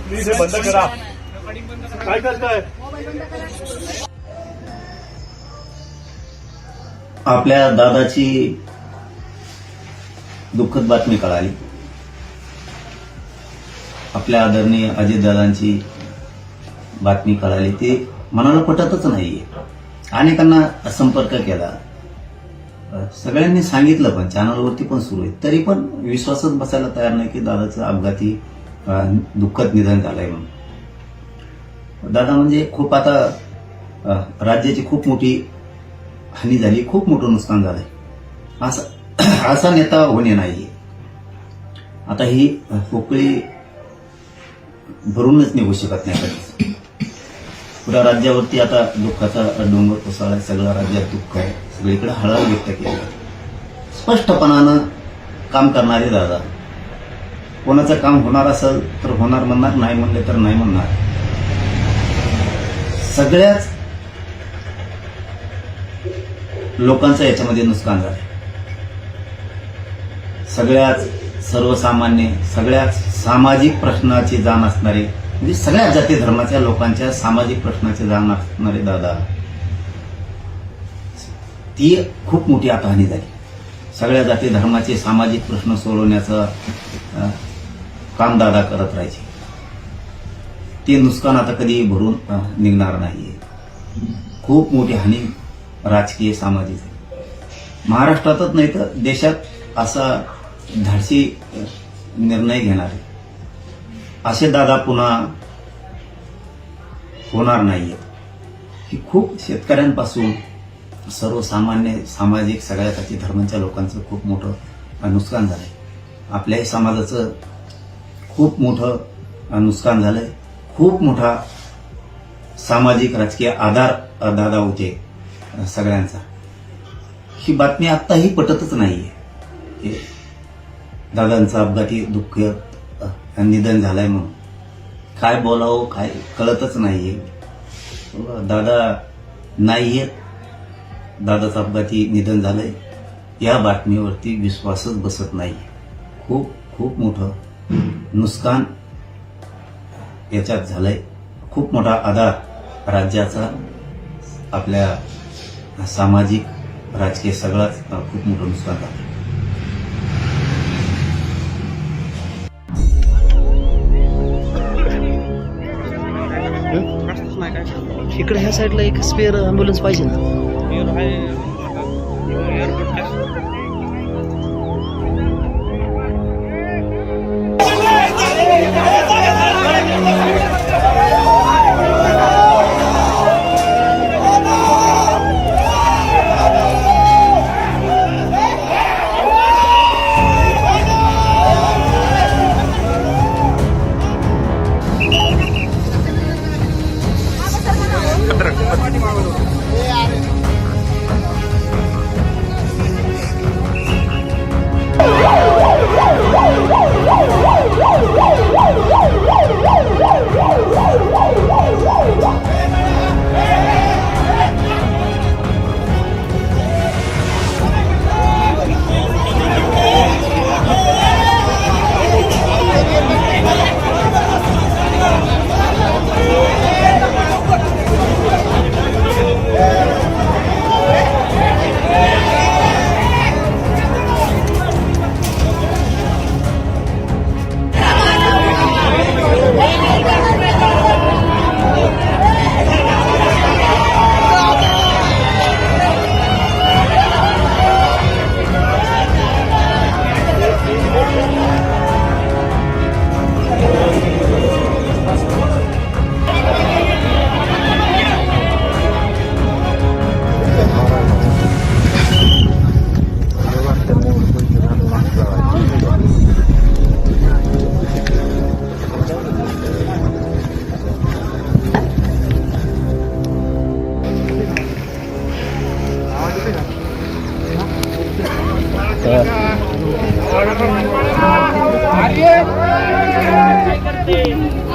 Please बंद करा. काय करताय? आपल्या दादाची दुःखद बातमी कळाली. आपल्या आदरणीय अजितदादांची बातमी कळाली. ते मनाला पटतच नाहीये. अनेकांना संपर्क केला, सगळ्यांनी सांगितलं, पण चॅनलवरती पण सुरू आहे, तरी पण विश्वासच बसायला तयार नाही की दादाचं अपघाती दुःखद निधन झालंय म्हणून. दादा म्हणजे खूप आता राज्याची खूप मोठी हानी झाली, खूप मोठं नुकसान झालंय. असा नेता होणे नाहीये. आता ही पोकळी भरूनच निघू शकत नाही कधीच. पुऱ्या राज्यावरती आता दुःखाचा डोंगर कोसळलाय. सगळ्या राज्यात दुःख आहे. सगळीकडे हळहळ व्यक्त केली. स्पष्टपणानं काम करणारे दादा. कोणाचं काम होणार असेल तर होणार म्हणणार, नाही म्हणले तर नाही म्हणणार. सगळ्याच लोकांचं याच्यामध्ये नुकसान झालं. सगळ्याच सर्वसामान्य, सगळ्याच सामाजिक प्रश्नाची जाण असणारे, म्हणजे सगळ्या जाती धर्माच्या लोकांच्या सामाजिक प्रश्नाची जाण असणारे दादा, ती खूप मोठी आता हानी झाली. सगळ्या जाती धर्माचे सामाजिक प्रश्न सोडवण्याचं काम दादा करत राहायचे. ते नुकसान आता कधी भरून निघणार नाहीये. खूप मोठी हानी राजकीय सामाजिक महाराष्ट्रातच नाही तर देशात असा धाडसी निर्णय घेणारे असे दादा पुन्हा होणार नाहीये. की खूप शेतकऱ्यांपासून सर्वसामान्य सामाजिक सगळ्या जाती धर्मांच्या लोकांचं खूप मोठं नुकसान झालंय. आपल्याही समाजाचं खूप मोठं नुकसान झालंय. खूप मोठा सामाजिक राजकीय आधार दादा होते सगळ्यांचा. ही बातमी आत्ताही पटतच नाहीये. दादांचं अपघाती दुःख निधन झालंय म्हणून काय बोलावं काय कळतच नाहीये. दादा नाहीयेत, दादाचं अपघाती निधन झालंय, या बातमीवरती विश्वासच बसत नाही. खूप खूप मोठं नुकसान याच्यात झालंय. खूप मोठा आधार राज्याचा, आपल्या सामाजिक राजकीय सगळाच खूप मोठं नुकसान झालं. इकडे ह्या साईडला एक स्पेअर ॲम्ब्युलन्स पाहिजे ना. काय करते